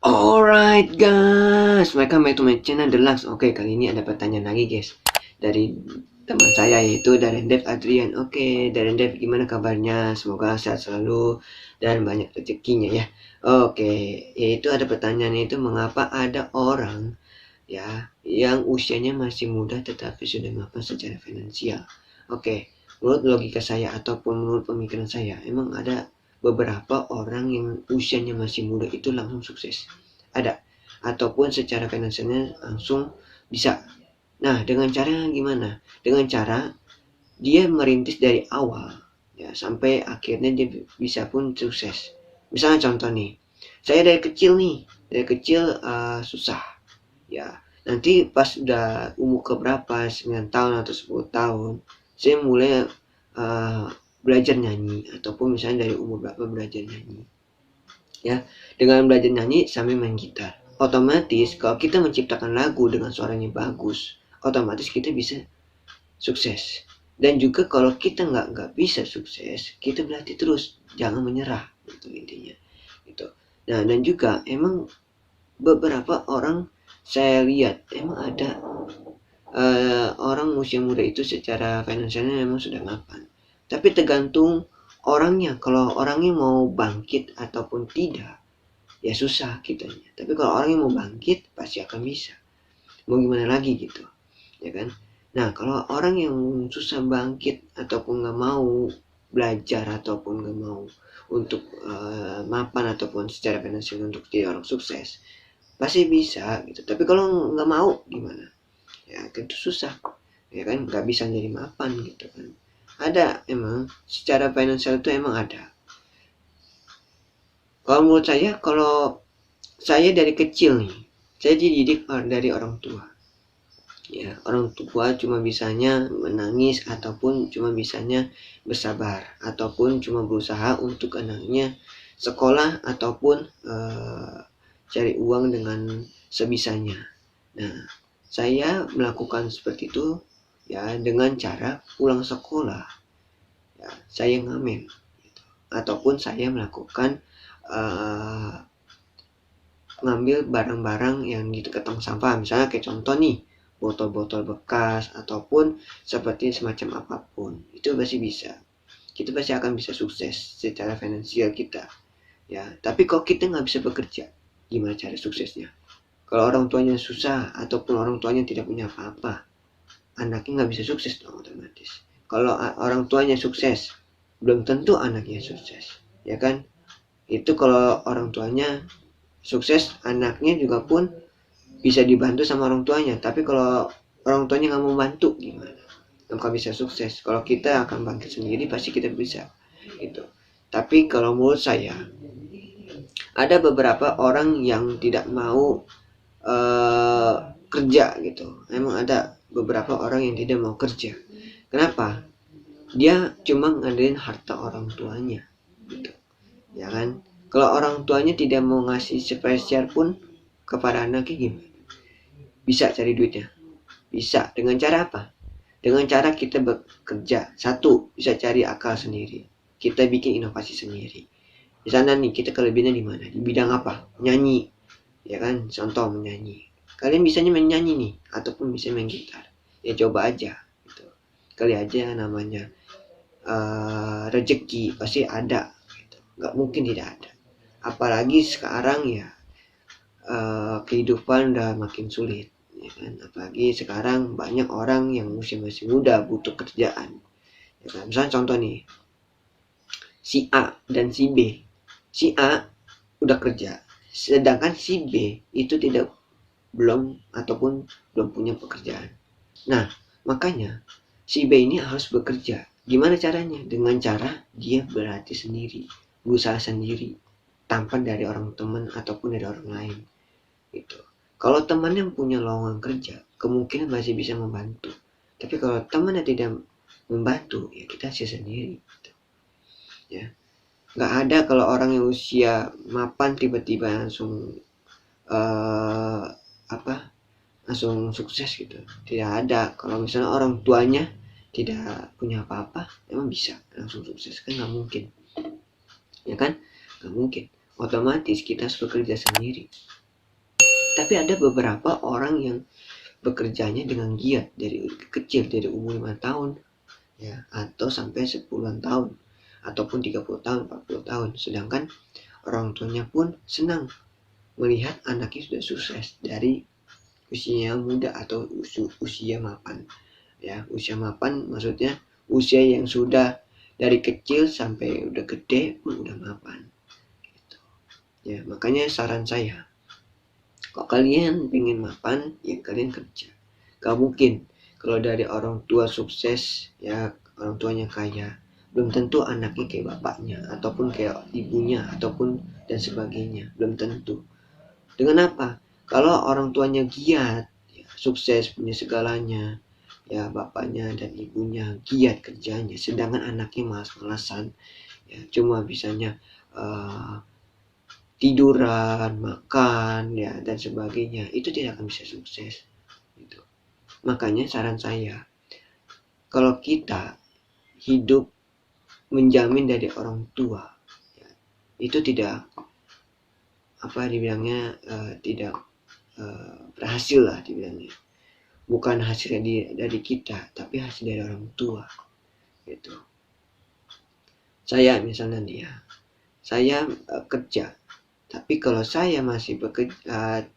Alright guys, welcome back to my channel The Lux. Oke, kali ini ada pertanyaan lagi guys dari teman saya, yaitu Darren Dev Adrian. Oke, Darren Dev, gimana kabarnya? Semoga sehat selalu dan banyak rezekinya ya. Oke, yaitu ada pertanyaan, itu mengapa ada orang ya yang usianya masih muda tetapi sudah mapan secara finansial. Oke, menurut logika saya ataupun menurut pemikiran saya, emang ada beberapa orang yang usianya masih muda itu langsung sukses. Ada, ataupun secara finansialnya langsung bisa. Nah, dengan cara gimana? Dengan cara dia merintis dari awal ya sampai akhirnya dia bisa pun sukses. Misalnya contoh nih, saya dari kecil susah ya. Nanti pas udah umur keberapa, 9 tahun atau 10 tahun, saya mulai belajar nyanyi, ataupun misalnya dari umur berapa belajar nyanyi ya. Dengan belajar nyanyi sambil main gitar, otomatis kalau kita menciptakan lagu dengan suaranya bagus, otomatis kita bisa sukses. Dan juga kalau kita nggak bisa sukses, kita berlatih terus, jangan menyerah, itu intinya gitu. Nah, dan juga emang beberapa orang saya lihat emang ada orang usia muda itu secara finansialnya memang sudah mapan, tapi tergantung orangnya. Kalau orangnya mau bangkit ataupun tidak, ya susah kitanya. Tapi kalau orangnya mau bangkit, pasti akan bisa. Mau gimana lagi gitu, ya kan? Nah, kalau orang yang susah bangkit ataupun nggak mau belajar ataupun nggak mau untuk mapan ataupun secara finansial untuk jadi orang sukses, pasti bisa gitu. Tapi kalau nggak mau gimana? Ya itu susah, ya kan? Nggak bisa jadi mapan gitu kan. Ada emang secara finansial itu emang ada. Kalau menurut saya, kalau saya dari kecil nih, saya dididik dari orang tua. Ya, orang tua cuma bisanya menangis ataupun cuma bisanya bersabar ataupun cuma berusaha untuk anaknya sekolah ataupun cari uang dengan sebisanya. Nah, saya melakukan seperti itu ya dengan cara pulang sekolah ya, saya ngamen gitu. Ataupun saya melakukan ngambil barang-barang yang di dekat tong sampah, misalnya kayak contoh nih, botol-botol bekas ataupun seperti semacam apapun, itu pasti bisa. Kita pasti akan bisa sukses secara finansial kita ya. Tapi kalau kita nggak bisa bekerja, gimana cara suksesnya? Kalau orang tuanya susah ataupun orang tuanya tidak punya apa-apa, anaknya nggak bisa sukses dong otomatis. Kalau orang tuanya sukses, belum tentu anaknya sukses, ya kan? Itu kalau orang tuanya sukses, anaknya juga pun bisa dibantu sama orang tuanya. Tapi kalau orang tuanya nggak mau bantu, gimana? Nggak bisa sukses. Kalau kita akan bangkit sendiri, pasti kita bisa gitu. Tapi kalau menurut saya, ada beberapa orang yang tidak mau kerja gitu. Emang ada beberapa orang yang tidak mau kerja. Kenapa? Dia cuma ngandelin harta orang tuanya gitu, ya kan? Kalau orang tuanya tidak mau ngasih sepeser pun kepada anaknya, gimana? Bisa cari duitnya. Bisa. Dengan cara apa? Dengan cara kita bekerja. Satu, bisa cari akal sendiri. Kita bikin inovasi sendiri. Di sana nih, kita kelebihannya di mana? Di bidang apa? Nyanyi. Ya kan? Contoh menyanyi. Kalian bisanya menyanyi nih, ataupun bisa main gitar. Ya coba aja. Gitu. Kali aja namanya rezeki pasti ada. Gitu. Nggak mungkin tidak ada. Apalagi sekarang ya kehidupan udah makin sulit, ya kan? Apalagi sekarang banyak orang yang masih muda butuh kerjaan, ya kan? Misalnya contoh nih, si A dan si B. Si A udah kerja, sedangkan si B itu belum punya pekerjaan. Nah, makanya si B ini harus bekerja. Gimana caranya? Dengan cara dia berlatih sendiri, berusaha sendiri, tanpa dari orang teman ataupun dari orang lain gitu. Kalau teman yang punya lowongan kerja, kemungkinan masih bisa membantu. Tapi kalau temannya tidak membantu, ya kita hasil sendiri. Ya, nggak ada kalau orang yang usia mapan tiba-tiba langsung uh, langsung sukses gitu. Tidak ada. Kalau misalnya orang tuanya tidak punya apa-apa, emang bisa langsung sukses kan? Nggak mungkin, ya kan? Nggak mungkin. Otomatis kita harus bekerja sendiri. Tapi ada beberapa orang yang bekerjanya dengan giat dari kecil, dari umur 5 tahun ya, atau sampai 10-an tahun, ataupun 30 tahun, 40 tahun. Sedangkan orang tuanya pun senang melihat anaknya sudah sukses dari usia muda atau usia mapan. Ya, usia mapan maksudnya usia yang sudah dari kecil sampai udah gede pun udah mapan. Gitu. Ya, makanya saran saya, kalau kalian pengen mapan, ya kalian kerja. Gak mungkin kalau dari orang tua sukses, ya orang tuanya kaya, belum tentu anaknya kayak bapaknya, ataupun kayak ibunya, ataupun dan sebagainya. Belum tentu. Dengan apa? Kalau orang tuanya giat, ya, sukses, punya segalanya, ya bapaknya dan ibunya giat kerjanya, sedangkan anaknya malas-malasan, ya cuma bisanya tiduran, makan, ya dan sebagainya, itu tidak akan bisa sukses. Gitu. Makanya saran saya, kalau kita hidup menjamin dari orang tua, ya, itu tidak dibilangnya tidak berhasil lah dibilangnya. Bukan hasilnya dari kita, tapi hasil dari orang tua. Gitu. Saya misalnya nih ya, saya kerja. Tapi kalau saya masih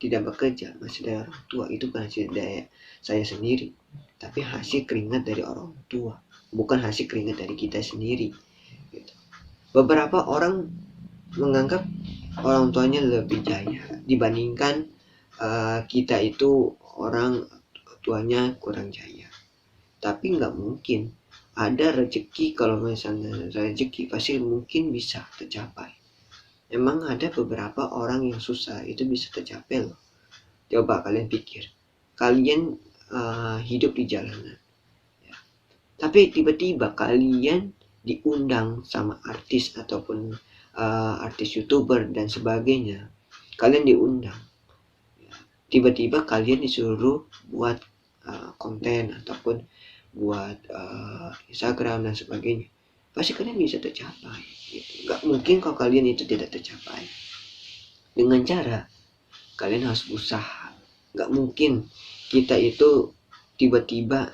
tidak bekerja, masih dari orang tua, itu bukan hasil dari saya sendiri, tapi hasil keringat dari orang tua, bukan hasil keringat dari kita sendiri. Gitu. Beberapa orang menganggap orang tuanya lebih jaya dibandingkan kita itu orang tuanya kurang jaya. Tapi nggak mungkin. Ada rezeki, kalau misalnya rezeki pasti mungkin bisa tercapai. Emang ada beberapa orang yang susah itu bisa tercapai loh. Coba kalian pikir, kalian hidup di jalanan, ya. Tapi tiba-tiba kalian diundang sama artis ataupun artis YouTuber dan sebagainya. Kalian diundang, ya. Tiba-tiba kalian disuruh buat konten ataupun buat Instagram dan sebagainya. Pasti kalian bisa tercapai. Gitu. Gak mungkin kalau kalian itu tidak tercapai. Dengan cara kalian harus berusaha. Gak mungkin kita itu tiba-tiba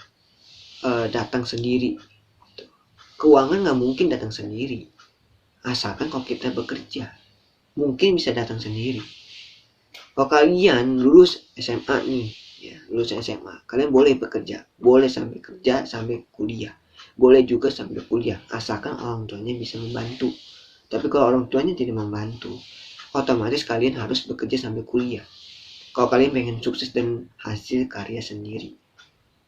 datang sendiri. Keuangan gak mungkin datang sendiri. Asalkan kalau kita bekerja, mungkin bisa datang sendiri. Kalau kalian lulus SMA nih, ya, lulus SMA, kalian boleh bekerja, boleh sambil kerja sambil kuliah. Boleh juga sambil kuliah, asalkan orang tuanya bisa membantu. Tapi kalau orang tuanya tidak membantu, otomatis kalian harus bekerja sambil kuliah. Kalau kalian pengen sukses dan hasil karya sendiri,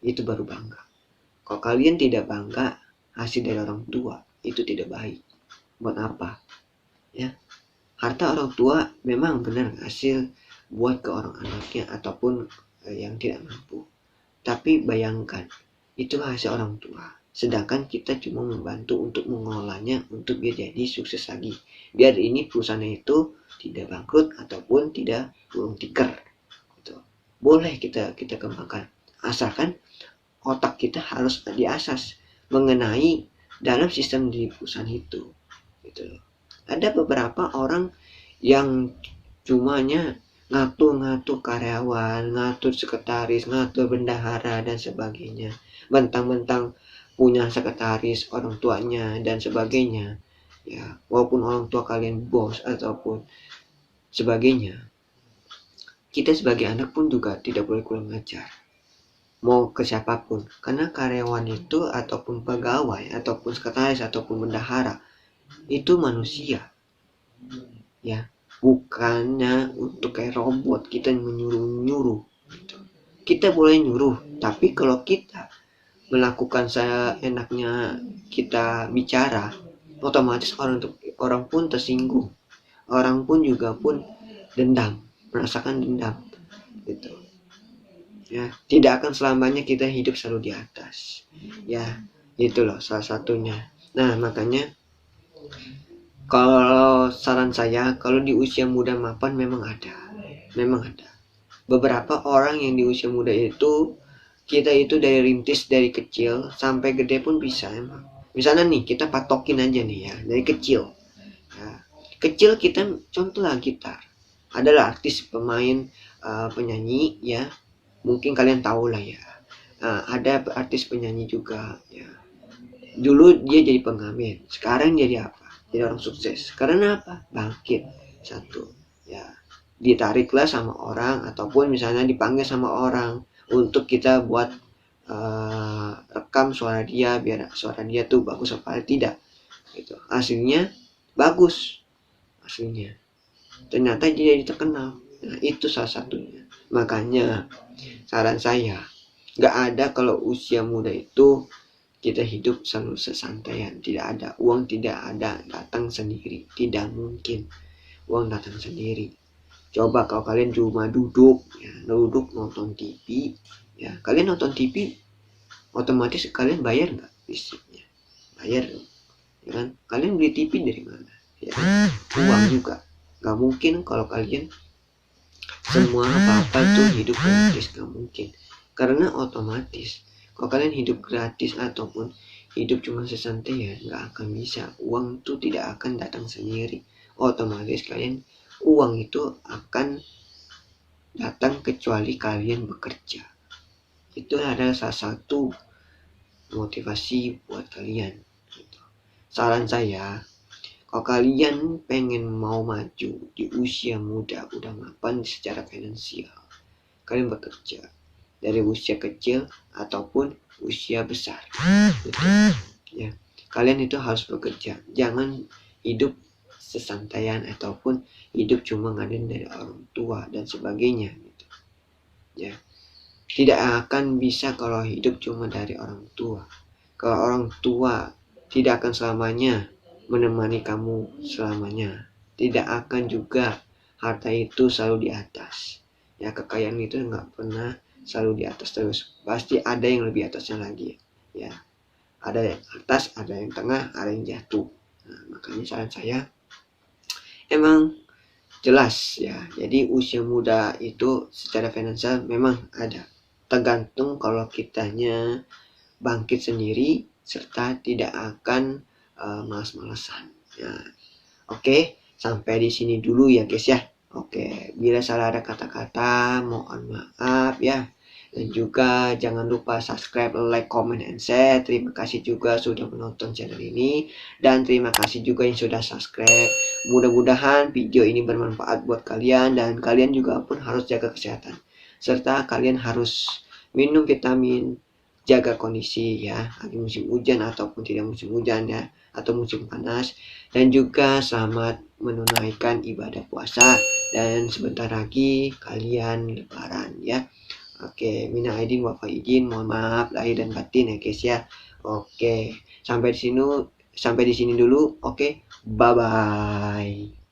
itu baru bangga. Kalau kalian tidak bangga hasil dari orang tua, itu tidak baik. Buat apa? Ya, harta orang tua memang benar hasil buat ke orang anaknya ataupun yang tidak mampu. Tapi bayangkan, itu hasil orang tua. Sedangkan kita cuma membantu untuk mengelolanya untuk biar jadi sukses lagi. Biar ini perusahaan itu tidak bangkrut ataupun tidak gulung tikar. Gitu. Boleh kita kembangkan. Asalkan otak kita harus diasas mengenai dalam sistem di perusahaan itu. Gitu. Ada beberapa orang yang cumanya ngatur karyawan, ngatur sekretaris, ngatur bendahara dan sebagainya. Bentang-bentang punya sekretaris orang tuanya dan sebagainya, ya walaupun orang tua kalian bos ataupun sebagainya, kita sebagai anak pun juga tidak boleh kurang ajar mau ke siapapun, karena karyawan itu ataupun pegawai ataupun sekretaris ataupun bendahara itu manusia, ya, bukannya untuk kayak robot kita menyuruh gitu. Kita boleh nyuruh, tapi kalau kita melakukan seenaknya kita bicara, otomatis orang pun tersinggung, orang pun juga pun dendam, merasakan dendam. gitu ya. Tidak akan selamanya kita hidup selalu di atas ya, itu loh salah satunya. Nah makanya kalau saran saya, kalau di usia muda mapan memang ada beberapa orang yang di usia muda itu, kita itu dari rintis dari kecil sampai gede pun bisa emang. Misalnya nih kita patokin aja nih ya dari kecil ya. Kecil kita contohlah gitar, adalah artis pemain, penyanyi ya, mungkin kalian tahu lah ya. Ada artis penyanyi juga ya, dulu dia jadi pengamen, sekarang jadi apa, jadi orang sukses karena apa, bangkit satu ya, ditariklah sama orang ataupun misalnya dipanggil sama orang untuk kita buat rekam suara dia biar suara dia tuh bagus apa tidak gitu. Hasilnya bagus, hasilnya ternyata dia jadi terkenal. Nah itu salah satunya. Makanya saran saya, nggak ada kalau usia muda itu kita hidup selalu sesantaian. Tidak ada uang, tidak ada datang sendiri, tidak mungkin uang datang sendiri. Coba kalau kalian cuma duduk ya, duduk nonton TV ya, kalian nonton TV otomatis kalian bayar nggak listriknya, bayar dong ya kan. Kalian beli TV dari mana ya kan? Uang juga. Nggak mungkin kalau kalian semua apa-apa tuh hidup gratis, nggak mungkin. Karena otomatis kalau kalian hidup gratis ataupun hidup cuma sesantaian, nggak akan bisa. Uang tuh tidak akan datang sendiri. Otomatis kalian, uang itu akan datang kecuali kalian bekerja. Itu adalah salah satu motivasi buat kalian. Saran saya, kalau kalian pengen mau maju di usia muda, udah mapan secara finansial, kalian bekerja dari usia kecil ataupun usia besar gitu. Ya, kalian itu harus bekerja, jangan hidup sesantaian ataupun hidup cuma ngadain dari orang tua dan sebagainya gitu. Ya, tidak akan bisa kalau hidup cuma dari orang tua. Kalau orang tua tidak akan selamanya menemani kamu selamanya, tidak akan juga harta itu selalu di atas ya. Kekayaan itu nggak pernah selalu di atas terus, pasti ada yang lebih atasnya lagi ya. Ada yang atas, ada yang tengah, ada yang jatuh. Nah, makanya saran saya emang jelas ya, jadi usia muda itu secara finansial memang ada, tergantung kalau kitanya bangkit sendiri serta tidak akan malas-malesan ya. Oke, sampai di sini dulu ya guys ya. Oke, bila salah ada kata-kata mohon maaf ya. Dan juga jangan lupa subscribe, like, comment, and share. Terima kasih juga sudah menonton channel ini. Dan terima kasih juga yang sudah subscribe. Mudah-mudahan video ini bermanfaat buat kalian. Dan kalian juga pun harus jaga kesehatan. Serta kalian harus minum vitamin, jaga kondisi ya, lagi musim hujan ataupun tidak musim hujan ya, atau musim panas. Dan juga selamat menunaikan ibadah puasa. Dan sebentar lagi kalian lebaran ya. Oke, mina aidin wa faizin, mohon maaf lahir dan batin ya guys ya. Oke, sampai di sini dulu. Oke, bye bye.